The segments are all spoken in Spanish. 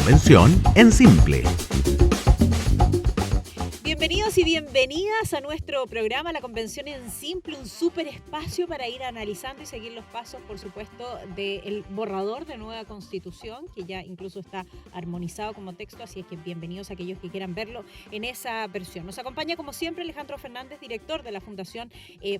convención en simple. Bienvenidos y bienvenidas a nuestro programa La Convención en Simple, un súper espacio para ir analizando y seguir los pasos, por supuesto, del borrador de nueva Constitución, que ya incluso está armonizado como texto, así es que bienvenidos a aquellos que quieran verlo en esa versión. Nos acompaña, como siempre, Alejandro Fernández, director de la Fundación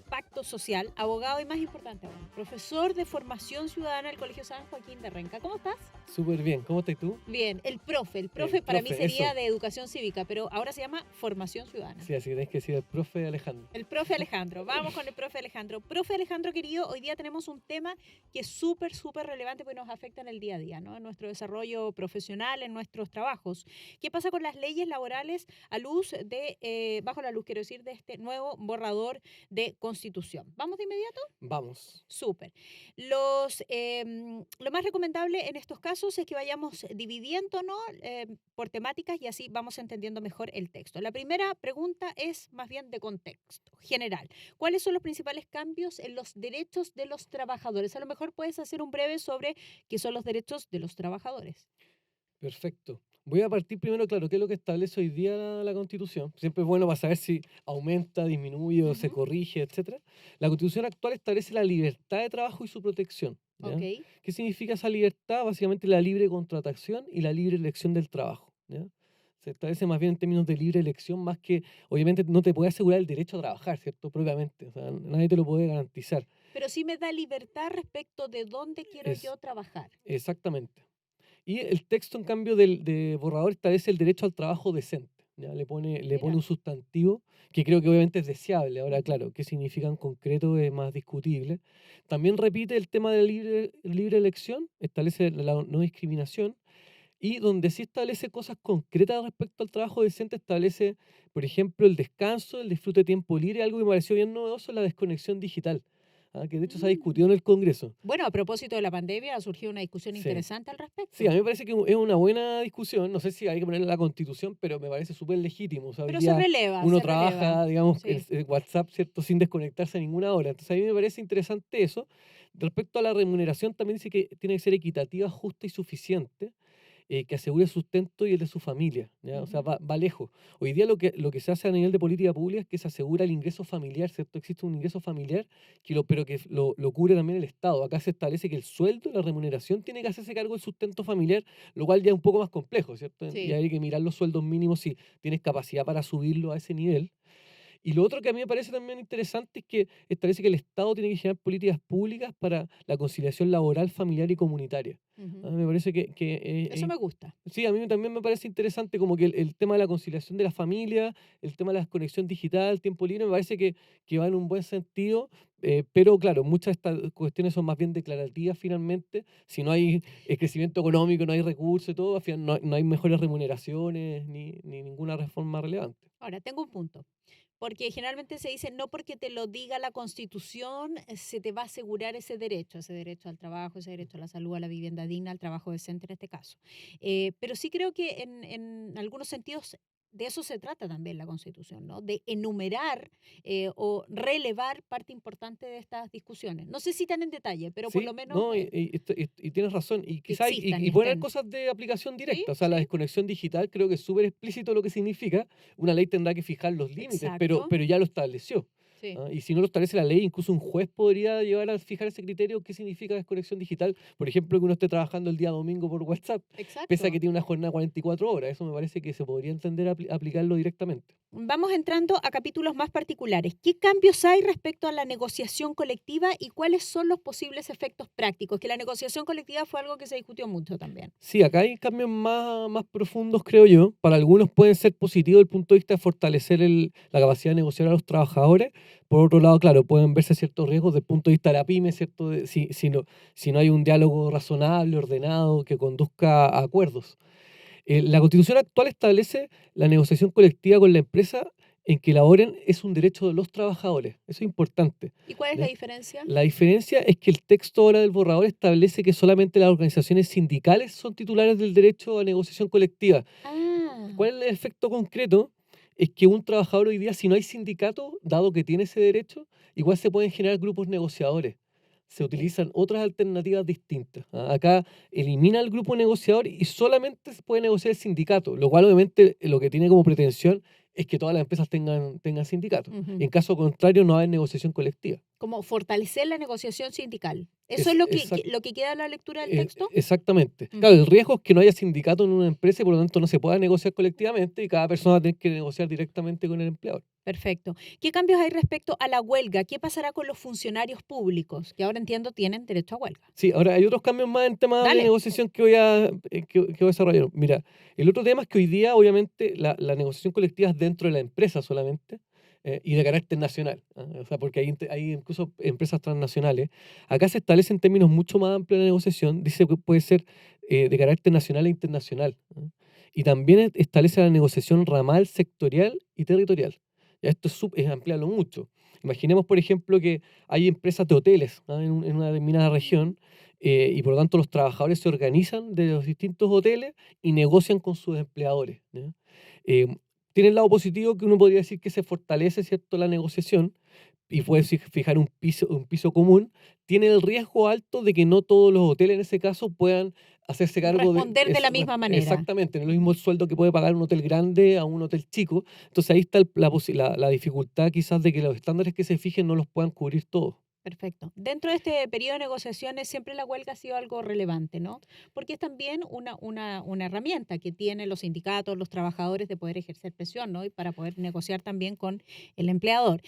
Pacto Social, abogado y, más importante aún, profesor de formación ciudadana del Colegio San Joaquín de Renca. ¿Cómo estás? Súper bien, ¿cómo estás tú? Bien, el profe para mí sería eso. de educación cívica, pero ahora se llama formación ciudadana. Sí, así tenés que decir el profe Alejandro. El profe Alejandro, vamos con el profe Alejandro. Profe Alejandro, querido, hoy día tenemos un tema que es súper relevante porque nos afecta en el día a día, ¿no? En nuestro desarrollo profesional, en nuestros trabajos. ¿Qué pasa con las leyes laborales bajo la luz, quiero decir, de este nuevo borrador de Constitución? ¿Vamos de inmediato? Vamos. Súper. Lo más recomendable en estos casos es que vayamos dividiéndonos por temáticas y así vamos entendiendo mejor el texto. La primera pregunta es más bien de contexto general. ¿Cuáles son los principales cambios en los derechos de los trabajadores? A lo mejor puedes hacer un breve sobre qué son los derechos de los trabajadores. Perfecto. Voy a partir primero, claro, qué es lo que establece hoy día la Constitución. Siempre es bueno para saber si aumenta, disminuye o se corrige, etcétera. La Constitución actual establece la libertad de trabajo y su protección, ¿ya? Ok. ¿Qué significa esa libertad? Básicamente la libre contratación y la libre elección del trabajo, ¿ya? Se establece más bien en términos de libre elección, más que, obviamente, no te puede asegurar el derecho a trabajar, ¿cierto? Propiamente. O sea, nadie te lo puede garantizar. Pero sí me da libertad respecto de dónde quiero Es yo trabajar. exactamente. Y el texto, en cambio, de borrador establece el derecho al trabajo decente, ¿ya? Le pone Mira. un sustantivo que creo que obviamente es deseable. Ahora, claro, qué significa en concreto es más discutible. También repite el tema de la libre elección, establece la no discriminación y donde sí establece cosas concretas respecto al trabajo decente, establece, por ejemplo, el descanso, el disfrute de tiempo libre, algo que me pareció bien novedoso, la desconexión digital, que de hecho se ha Mm. discutido en el Congreso. Bueno, a propósito de la pandemia, ha surgido una discusión Sí. interesante al Sí, a respecto. mí me parece que es una buena discusión. No sé si hay que ponerla en la Constitución, pero me parece súper legítimo. O sea, hoy Pero se día releva, uno se releva. trabaja, digamos, Sí. en WhatsApp, ¿cierto? Sin desconectarse a ninguna hora. Entonces, a mí me parece interesante eso. Respecto a la remuneración, también dice que tiene que ser equitativa, justa y suficiente, que asegure el sustento y el de su familia, ¿ya? O sea, Ujú. va lejos. Hoy día lo que se hace a nivel de política pública es que se asegura el ingreso familiar, ¿cierto? Existe un ingreso familiar, pero que lo cubre también el Estado. Acá se establece que el sueldo, la remuneración, tiene que hacerse cargo del sustento familiar, lo cual ya es un poco más complejo, ¿cierto? Y Sí. hay que mirar los sueldos mínimos si tienes capacidad para subirlo a ese nivel. Y lo otro que a mí me parece también interesante es que establece que el Estado tiene que generar políticas públicas para la conciliación laboral, familiar y comunitaria. Ujú. Me parece que Eso me gusta. sí, a mí también me parece interesante como que el tema de la conciliación de la familia, el tema de la conexión digital, tiempo libre, me parece que va en un buen sentido, pero claro, muchas de estas cuestiones son más bien declarativas finalmente. Si no hay crecimiento económico, no hay recursos y todo, al final no hay mejores remuneraciones ni ninguna reforma relevante. Ahora, tengo un punto. Porque generalmente se dice, no porque te lo diga la Constitución, se te va a asegurar ese derecho al trabajo, ese derecho a la salud, a la vivienda digna, al trabajo decente en este caso. Pero sí creo que en algunos sentidos de eso se trata también la Constitución, ¿no? De enumerar o relevar parte importante de estas discusiones. No sé si tan en detalle, pero por lo Sí, menos no, y tienes razón. Y que quizás existan y pueden haber estén. cosas de aplicación Sí, directa. O sea, la sí, desconexión digital creo que es súper explícito lo que significa. Una ley tendrá que fijar los límites, exacto. pero ya lo estableció. Sí, Y si no lo establece la ley, incluso un juez podría llevar a fijar ese criterio. ¿Qué significa desconexión digital? Por ejemplo, que uno esté trabajando el día domingo por WhatsApp, pese a que exacto. tiene una jornada de 44 horas. Eso me parece que se podría entender aplicarlo directamente. Vamos entrando a capítulos más particulares. ¿Qué cambios hay respecto a la negociación colectiva y cuáles son los posibles efectos prácticos? Que la negociación colectiva fue algo que se discutió mucho también. Sí, acá hay cambios más profundos, creo yo. Para algunos pueden ser positivos desde el punto de vista de fortalecer la capacidad de negociar a los trabajadores. Por otro lado, claro, pueden verse ciertos riesgos desde el punto de vista de la pyme, ¿cierto? Si no hay un diálogo razonable, ordenado, que conduzca a acuerdos. La Constitución actual establece la negociación colectiva con la empresa en que laboren es un derecho de los trabajadores. Eso es importante, ¿Y cuál es la ¿ya? diferencia? La diferencia es que el texto ahora del borrador establece que solamente las organizaciones sindicales son titulares del derecho a negociación colectiva. Ah, ¿Cuál es el efecto concreto? Es que un trabajador hoy día, si no hay sindicato, dado que tiene ese derecho, igual se pueden generar grupos negociadores. se utilizan otras alternativas distintas. Acá elimina el grupo negociador y solamente se puede negociar el sindicato, lo cual obviamente lo que tiene como pretensión es que todas las empresas tengan sindicatos. En caso contrario, no hay negociación colectiva. Como fortalecer la negociación sindical. ¿Eso es lo que queda en la lectura del texto? Exactamente. Claro, el riesgo es que no haya sindicato en una empresa y por lo tanto no se pueda negociar colectivamente y cada persona va a tener que negociar directamente con el empleador. Perfecto. ¿Qué cambios hay respecto a la huelga? ¿Qué pasará con los funcionarios públicos, que ahora entiendo tienen derecho a huelga? Sí, ahora hay otros cambios más en temas de negociación que voy a desarrollar. Mira, el otro tema es que hoy día, obviamente, la negociación colectiva es dentro de la empresa solamente y de carácter nacional. O sea, porque hay incluso empresas transnacionales. Acá se establecen términos mucho más amplios de la negociación. Dice que puede ser de carácter nacional e internacional. Y también establece la negociación ramal, sectorial y territorial. Ya esto es ampliarlo mucho. Imaginemos, por ejemplo, que hay empresas de hoteles en una determinada región y por lo tanto los trabajadores se organizan de los distintos hoteles y negocian con sus empleadores. ¿Ya? Tiene el lado positivo que uno podría decir que se fortalece, ¿cierto?, la negociación y puede fijar un piso común. Tiene el riesgo alto de que no todos los hoteles en ese caso puedan hacerse cargo responder de la misma manera. Exactamente, no es lo mismo el sueldo que puede pagar un hotel grande a un hotel chico. Entonces ahí está la dificultad quizás de que los estándares que se fijen no los puedan cubrir todos. Perfecto. Dentro de este periodo de negociaciones siempre la huelga ha sido algo relevante, ¿no? Porque es también una herramienta que tienen los sindicatos, los trabajadores de poder ejercer presión, ¿no? Y para poder negociar también con el empleador.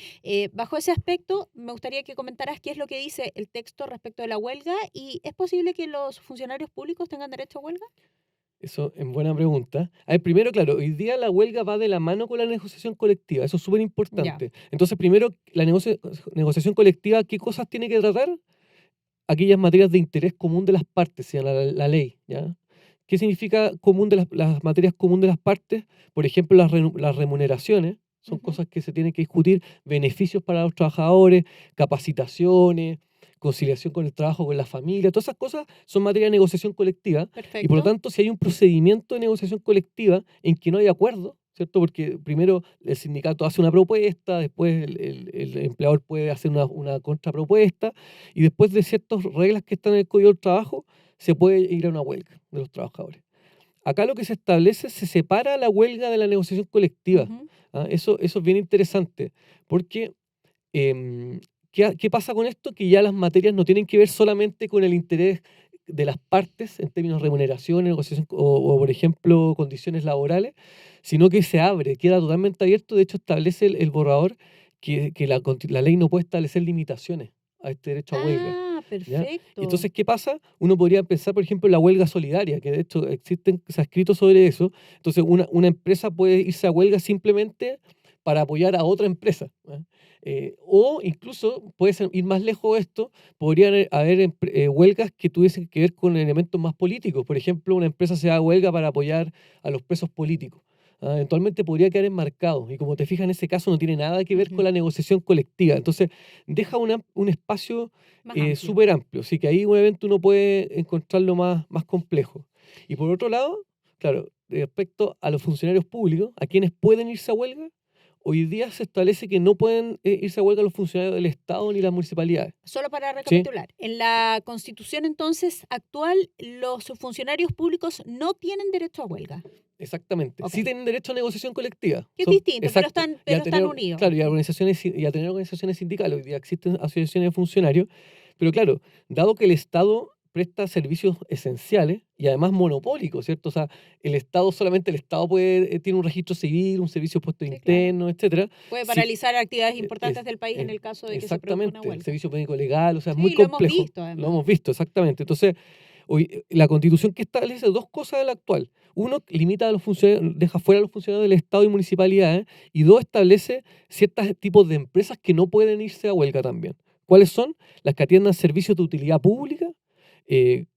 Bajo ese aspecto, me gustaría que comentaras qué es lo que dice el texto respecto de la huelga y ¿es posible que los funcionarios públicos tengan derecho a huelga? Eso es buena pregunta. A ver, primero, claro, hoy día la huelga va de la mano con la negociación colectiva, eso es súper importante. Entonces, primero, la negociación colectiva, ¿qué cosas tiene que tratar? Aquellas materias de interés común de las partes, se llama la ley, ¿ya? ¿Qué significa común de las materias comunes de las partes? Por ejemplo, las remuneraciones, son cosas que se tienen que discutir, beneficios para los trabajadores, capacitaciones, conciliación con el trabajo, con la familia, todas esas cosas son materia de negociación colectiva. Perfecto. Y por lo tanto, si hay un procedimiento de negociación colectiva en que no hay acuerdo, ¿cierto? Porque primero el sindicato hace una propuesta, después el empleador puede hacer una contrapropuesta y después de ciertas reglas que están en el Código del Trabajo, se puede ir a una huelga de los trabajadores. Acá lo que se establece, se separa la huelga de la negociación colectiva. Eso es bien interesante, porque ¿qué pasa con esto? Que ya las materias no tienen que ver solamente con el interés de las partes en términos de remuneración, negociación o, por ejemplo, condiciones laborales, sino que se abre, queda totalmente abierto. De hecho, establece el borrador que la ley no puede establecer limitaciones a este derecho a huelga. Ah, ¿Ya? perfecto. Entonces, ¿qué pasa? Uno podría pensar, por ejemplo, en la huelga solidaria, que de hecho se ha escrito sobre eso. Entonces, una empresa puede irse a huelga simplemente para apoyar a otra empresa. O incluso, puede ir más lejos de esto, podrían haber huelgas que tuviesen que ver con elementos más políticos. Por ejemplo, una empresa se da huelga para apoyar a los presos políticos. Eventualmente podría quedar enmarcado y como te fijas en ese caso no tiene nada que ver con la negociación colectiva, entonces deja un espacio súper amplio, así que ahí obviamente uno puede encontrarlo más complejo. Y por otro lado, claro, respecto a los funcionarios públicos, a quienes pueden irse a huelga, hoy día se establece que no pueden irse a huelga los funcionarios del Estado ni las municipalidades. Solo para recapitular, en la Constitución entonces actual, los funcionarios públicos no tienen derecho a huelga. Exactamente. Ok. Sí tienen derecho a negociación colectiva. Que es distinto, pero exacto. están unidos. Claro, y a tener organizaciones sindicales. Hoy día existen asociaciones de funcionarios, pero claro, dado que el Estado presta servicios esenciales y además monopólicos, ¿cierto? O sea, el Estado tiene un registro civil, un servicio de puesto interno, etcétera. Puede paralizar actividades importantes del país en el caso de que se produzca una huelga. El servicio médico legal, o sea, es Sí, muy lo complejo. hemos visto, además. Lo hemos visto, exactamente. Entonces, hoy, la Constitución que establece dos cosas de la actual. Uno, limita a los funcionarios, deja fuera a los funcionarios del Estado y municipalidades. Y dos, establece ciertos tipos de empresas que no pueden irse a huelga también. ¿Cuáles son? Las que atiendan servicios de utilidad pública,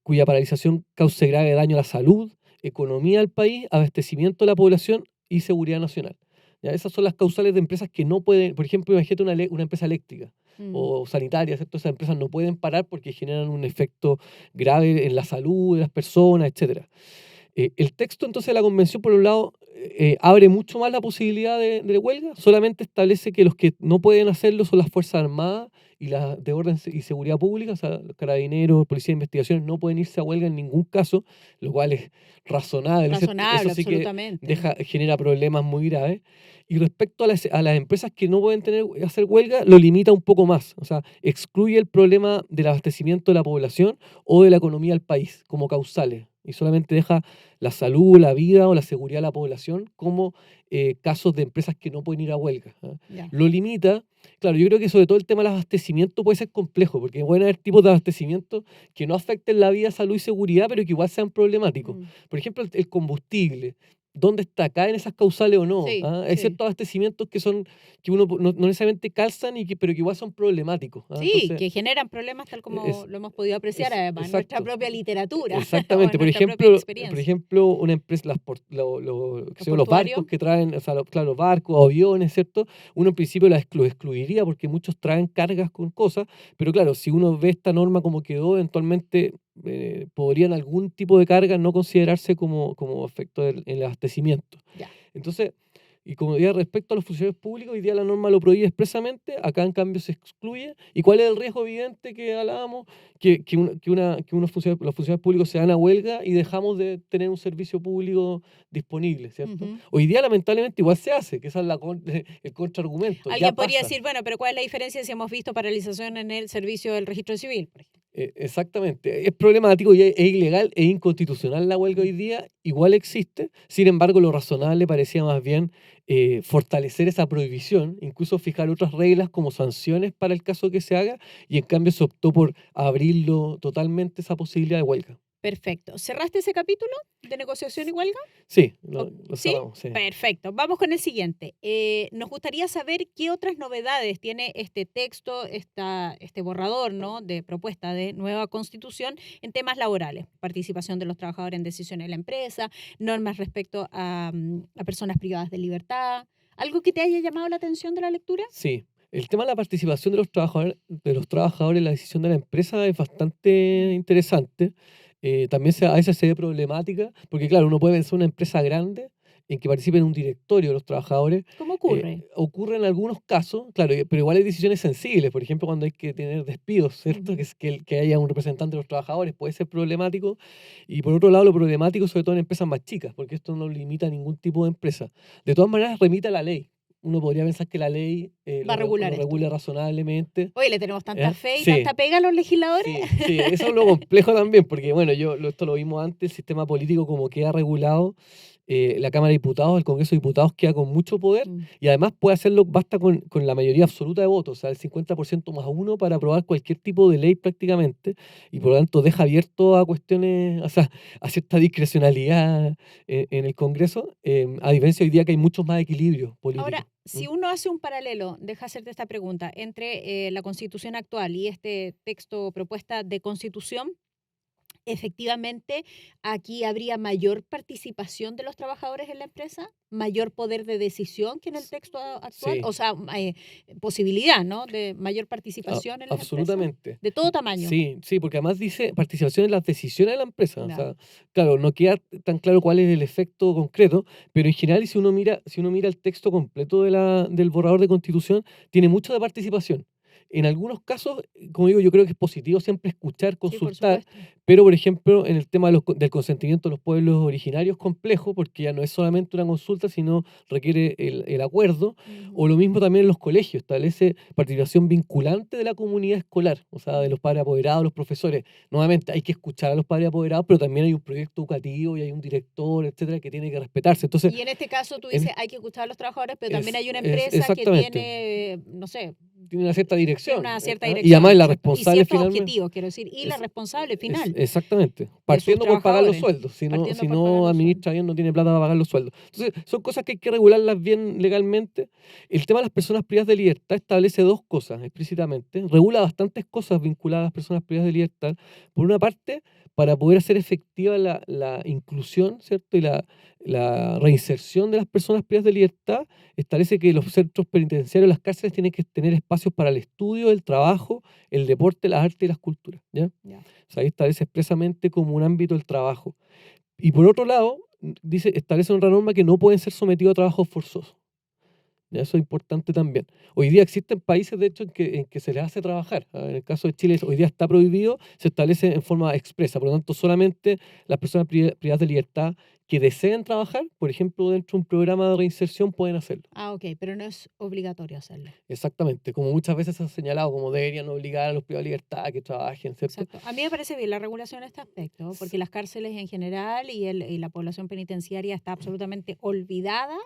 cuya paralización cause grave daño a la salud, economía del país, abastecimiento de la población y seguridad nacional. ¿Ya? Esas son las causales de empresas que no pueden, por ejemplo, imagínate una empresa eléctrica o sanitaria, ¿cierto? Esas empresas no pueden parar porque generan un efecto grave en la salud de las personas, etcétera. El texto entonces de la convención, por un lado, abre mucho más la posibilidad de huelga, solamente establece que los que no pueden hacerlo son las Fuerzas Armadas y las de orden y seguridad pública, o sea, los carabineros, policía de investigaciones no pueden irse a huelga en ningún caso, lo cual es razonable, ¿cierto? Eso Razonable, sí que absolutamente. genera problemas muy graves. Y respecto a las empresas que no pueden hacer huelga, lo limita un poco más, o sea, excluye el problema del abastecimiento de la población o de la economía del país como causales y solamente deja la salud, la vida o la seguridad de la población como casos de empresas que no pueden ir a huelga. ¿Ah? Ya. Lo limita, claro, yo creo que sobre todo el tema del abastecimiento puede ser complejo, porque pueden haber tipos de abastecimiento que no afecten la vida, salud y seguridad, pero que igual sean problemáticos. Mm. Por ejemplo, el combustible. ¿Dónde está? ¿Caen esas causales o no? Sí, ¿Ah? Hay sí. ciertos abastecimientos que uno no necesariamente calzan, pero que igual son problemáticos. ¿Ah? Sí, Entonces, que generan problemas tal como es, lo hemos podido apreciar además en nuestra exacto. propia literatura o Exactamente. en nuestra propia Por experiencia. ejemplo, una empresa, qué Los sé yo, los portuarios, barcos que traen, o sea, claro, los barcos, aviones, ¿cierto? Uno en principio los excluiría porque muchos traen cargas con cosas, pero claro, si uno ve esta norma como quedó, eventualmente podrían algún tipo de carga no considerarse como efecto en el abastecimiento. ya. Entonces, y como decía, respecto a los funcionarios públicos, hoy día la norma lo prohíbe expresamente, acá en cambio se excluye. ¿Y cuál es el riesgo evidente que hablábamos? Los funcionarios públicos se dan a huelga y dejamos de tener un servicio público disponible, ¿cierto? Ujú. Hoy día lamentablemente igual se hace, que esa es el contraargumento, ya Alguien podría pasa. decir, bueno, pero ¿cuál es la diferencia si hemos visto paralización en el servicio del registro civil, por ejemplo? Exactamente, es problemático y es ilegal e inconstitucional la huelga Mm. hoy día, igual existe, sin embargo lo razonable parecía más bien fortalecer esa prohibición, incluso fijar otras reglas como sanciones para el caso que se haga, y en cambio se optó por abrirlo totalmente esa posibilidad de huelga. Perfecto. ¿Cerraste ese capítulo de negociación y huelga? Sí, O- lo ¿Sí? cerramos, sí. Perfecto. Vamos con el siguiente. Nos gustaría saber qué otras novedades tiene este texto, este borrador, ¿no?, de propuesta de nueva constitución en temas laborales. Participación de los trabajadores en decisiones de la empresa, normas respecto a personas privadas de libertad. ¿Algo que te haya llamado la atención de la lectura? Sí, el tema de la participación de los trabajadores en la decisión de la empresa es bastante interesante. También a veces se ve problemática, porque claro, uno puede pensar una empresa grande en que participen un directorio de los trabajadores. ¿Cómo ocurre? Ocurre en algunos casos, claro, pero igual hay decisiones sensibles, por ejemplo, cuando hay que tener despidos, ¿cierto? Ujú. Que haya un representante de los trabajadores puede ser problemático. Y por otro lado, lo problemático sobre todo en empresas más chicas, porque esto no limita a ningún tipo de empresa. De todas maneras, remite a la ley. Uno podría pensar que la ley Va a regular lo esto. regula razonablemente. Oye, le tenemos tanta ¿Ya? fe y Sí, tanta pega a los legisladores. sí, sí, eso es lo complejo también, porque bueno, esto lo vimos antes, el sistema político como queda regulado, la Cámara de Diputados, el Congreso de Diputados queda con mucho poder Mm. y además puede hacerlo, basta con la mayoría absoluta de votos, o sea, el 50% más uno para aprobar cualquier tipo de ley prácticamente y por lo tanto deja abierto a cuestiones, o sea, a cierta discrecionalidad en el Congreso, a diferencia hoy día que hay muchos más equilibrios políticos. Ahora, si uno hace un paralelo, deja hacerte esta pregunta, entre la constitución actual y este texto propuesta de constitución, efectivamente, aquí habría mayor participación de los trabajadores en la empresa, mayor poder de decisión que en el texto actual, Sí, o sea, posibilidad, ¿no?, de mayor participación en las empresas, absolutamente. de todo tamaño. Sí, sí, porque además dice participación en las decisiones de la empresa. O Ya. sea, claro, no queda tan claro cuál es el efecto concreto, pero en general, si uno mira el texto completo del borrador de constitución, tiene mucho de participación. En algunos casos, como digo, yo creo que es positivo siempre escuchar, Sí, por consultar, supuesto. pero por ejemplo, en el tema del consentimiento de los pueblos originarios, complejo, porque ya no es solamente una consulta, sino requiere el acuerdo. O Ujú. lo mismo también en los colegios, establece participación vinculante de la comunidad escolar, o sea, de Mm. los padres apoderados, los profesores. Nuevamente, hay que escuchar a los padres apoderados, pero también hay un proyecto educativo y hay un director, etcétera, que tiene que respetarse. Entonces, Y en este caso tú en dices, es, hay que escuchar a los trabajadores, pero también hay una empresa que exactamente, tiene, no sé, tiene una cierta tiene dirección. una cierta ¿Ah? Y además dirección, la ¿cierto? Y responsable ciertos finalmente. objetivos, quiero decir, y la responsable final Exactamente, de sus partiendo por pagar los trabajadores, sueldos, partiendo si por pagar no los sueldos. administra bien no tiene plata para pagar los sueldos. Entonces, son cosas que hay que regularlas bien legalmente. El tema de las personas privadas de libertad establece dos cosas explícitamente, regula bastantes cosas vinculadas a las personas privadas de libertad. Por una parte, para poder hacer efectiva la inclusión, ¿cierto? Y la reinserción de las personas privadas de libertad, establece que los centros penitenciarios, las cárceles, tienen que tener espacios para el estudio, el trabajo, el deporte, las artes y las culturas, ¿ya? Ya. O sea, ahí establece expresamente como un ámbito el trabajo. Y por otro lado, establece una norma que no pueden ser sometidos a trabajo forzoso. Ya, eso es importante también. Hoy día existen países, de hecho, en que se les hace trabajar. En el caso de Chile, hoy día está prohibido, se establece en forma expresa. Por lo tanto, solamente las personas privadas de libertad que deseen trabajar, por ejemplo, dentro de un programa de reinserción, pueden hacerlo. Ok, pero no es obligatorio hacerlo. Exactamente, como muchas veces se ha señalado, como deberían obligar a los privados de libertad a que trabajen, ¿cierto? Exacto. A mí me parece bien la regulación en este aspecto, porque las cárceles en general y la población penitenciaria está absolutamente olvidada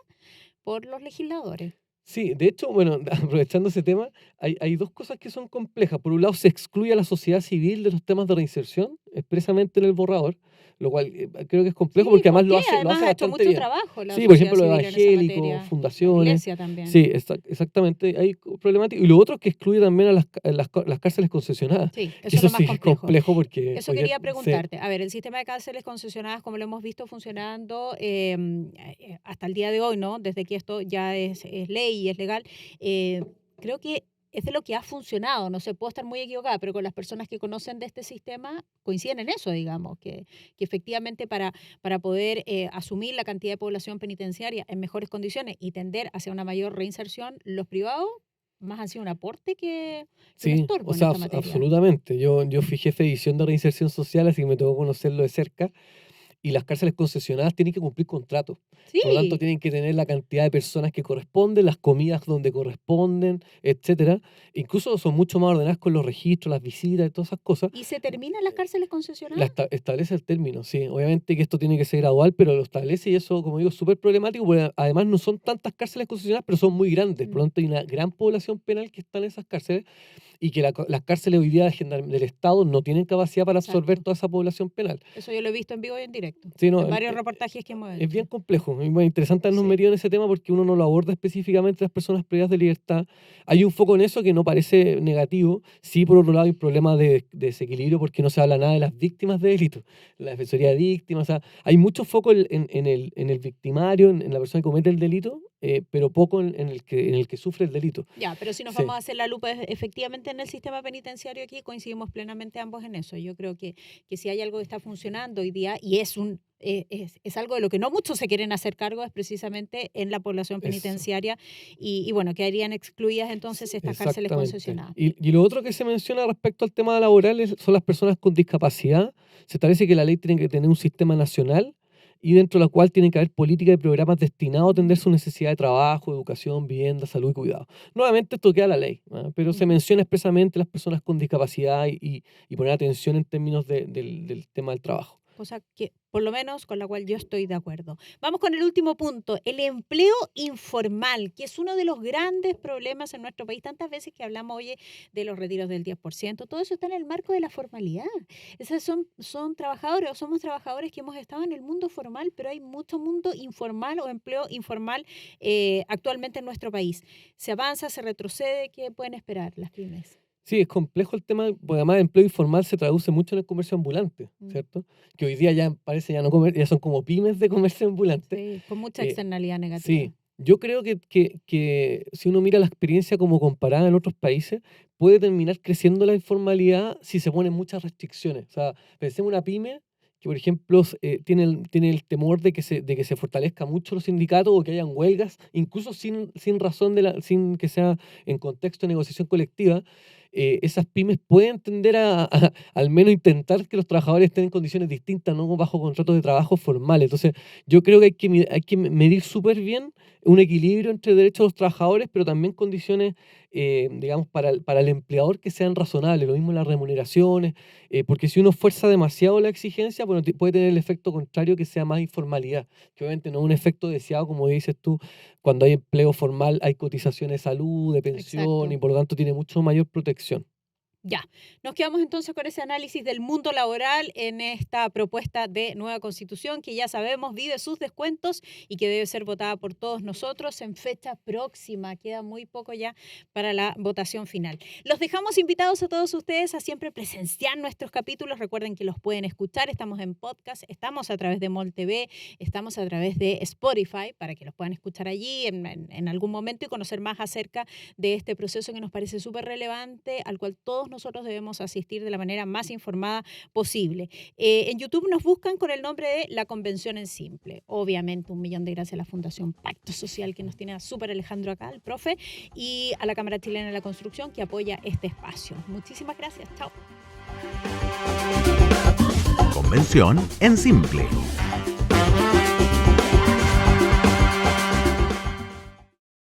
por los legisladores. Sí, de hecho, bueno, aprovechando ese tema, hay dos cosas que son complejas. Por un lado, se excluye a la sociedad civil de los temas de reinserción, expresamente en el borrador, lo cual creo que es complejo Sí, porque ¿por además qué? lo Además hace ha hecho bastante mucho bien. trabajo la Sí, por sociedad ejemplo, los civil en esa evangélicos, materia. La fundaciones. iglesia también. Sí, exactamente, hay problemáticas. Y lo otro es que excluye también a las cárceles concesionadas, Sí, que eso es eso lo más sí es complejo. complejo porque Eso hoy día quería preguntarte. A ver, el sistema de cárceles concesionadas, como lo hemos visto funcionando hasta el día de hoy, ¿no? Desde que esto ya es ley y es legal, eh, creo que es de lo que ha funcionado. No sé, puedo estar muy equivocada, pero con las personas que conocen de este sistema coinciden en eso, digamos, que efectivamente para poder asumir la cantidad de población penitenciaria en mejores condiciones y tender hacia una mayor reinserción, los privados más han sido un aporte que un sí, o estorbo en sea, esta materia. absolutamente. Yo fui jefe de división de reinserción social, así que me tocó conocerlo de cerca. Y las cárceles concesionadas tienen que cumplir contratos. Por lo tanto, Sí, tienen que tener la cantidad de personas que corresponden, las comidas donde corresponden, etcétera. Incluso son mucho más ordenadas con los registros, las visitas y todas esas cosas. ¿y se terminan las cárceles concesionadas? Establece el término, sí. Obviamente que esto tiene que ser gradual, pero lo establece y eso, como digo, es súper problemático porque además no son tantas cárceles concesionadas, pero son muy grandes. Por lo Mm. tanto, hay una gran población penal que está en esas cárceles y que las cárceles hoy día del Estado no tienen capacidad para absorber Exacto. toda esa población penal. Eso yo lo he visto en vivo y en directo, Sí, no, en varios reportajes que hemos es bien hecho. complejo. Es muy interesante habernos Sí. metido en ese tema porque uno no lo aborda específicamente las personas privadas de libertad. Hay un foco en eso que no parece negativo. Sí, por otro lado, hay un problema de desequilibrio porque no se habla nada de las víctimas de delitos. La defensoría de víctimas, o sea, hay mucho foco en el victimario, en la persona que comete el delito, pero poco en el que sufre el delito. Ya, pero si nos Sí, vamos a hacer la lupa efectivamente en el sistema penitenciario aquí, coincidimos plenamente ambos en eso. Yo creo que si hay algo que está funcionando hoy día y es algo de lo que no muchos se quieren hacer cargo, es precisamente en la población eso. penitenciaria y bueno, quedarían excluidas entonces estas cárceles Exactamente. concesionadas. Y lo otro que se menciona respecto al tema laboral son las personas con discapacidad. Se establece que la ley tiene que tener un sistema nacional y dentro de la cual tienen que haber políticas y programas destinados a atender su necesidad de trabajo, educación, vivienda, salud y cuidado. Nuevamente esto queda la ley, ¿ah? Pero se Ujú. menciona expresamente las personas con discapacidad y poner atención en términos del tema del trabajo. Cosa que, por lo menos, con la cual yo estoy de acuerdo. Vamos con el último punto, el empleo informal, que es uno de los grandes problemas en nuestro país. Tantas veces que hablamos, oye, de los retiros del 10%, todo eso está en el marco de la formalidad. Esos son trabajadores o somos trabajadores que hemos estado en el mundo formal, pero hay mucho mundo informal o empleo informal actualmente en nuestro país. Se avanza, se retrocede, ¿qué pueden esperar las pymes? Sí, es complejo el tema, porque además el empleo informal se traduce mucho en el comercio ambulante, Mm. ¿cierto? Que hoy día ya parece ya no ya son como pymes de comercio ambulante. Sí, con mucha Eh, externalidad sí, negativa. yo creo que si uno mira la experiencia como comparada en otros países, puede terminar creciendo la informalidad si se ponen muchas restricciones. O sea, pensemos en una pyme que, por ejemplo, tiene el temor de que se fortalezca mucho los sindicatos o que hayan huelgas, incluso sin razón, sin que sea en contexto de negociación colectiva. Esas pymes pueden tender al menos intentar que los trabajadores estén en condiciones distintas, no bajo contratos de trabajo formales. Entonces, yo creo que hay que medir súper bien un equilibrio entre derechos de los trabajadores, pero también condiciones, digamos, para el empleador que sean razonables. Lo mismo las remuneraciones, porque si uno fuerza demasiado la exigencia, bueno, puede tener el efecto contrario que sea más informalidad, que obviamente no es un efecto deseado, como dices tú, cuando hay empleo formal hay cotizaciones de salud, de pensión y Exacto. por lo tanto tiene mucho mayor protección. Ya, nos quedamos entonces con ese análisis del mundo laboral en esta propuesta de nueva constitución que ya sabemos vive sus descuentos y que debe ser votada por todos nosotros en fecha próxima. Queda muy poco ya para la votación final. Los dejamos invitados a todos ustedes a siempre presenciar nuestros capítulos. Recuerden que los pueden escuchar. Estamos en podcast, estamos a través de MOL TV, estamos a través de Spotify para que los puedan escuchar allí en algún momento y conocer más acerca de este proceso que nos parece súper relevante, al cual todos nosotros debemos asistir de la manera más informada posible. En YouTube nos buscan con el nombre de La Convención en Simple. Obviamente, 1.000.000 de gracias a la Fundación Pacto Social, que nos tiene a Súper Alejandro acá, el profe, y a la Cámara Chilena de la Construcción, que apoya este espacio. Muchísimas gracias. Chao. Convención en Simple.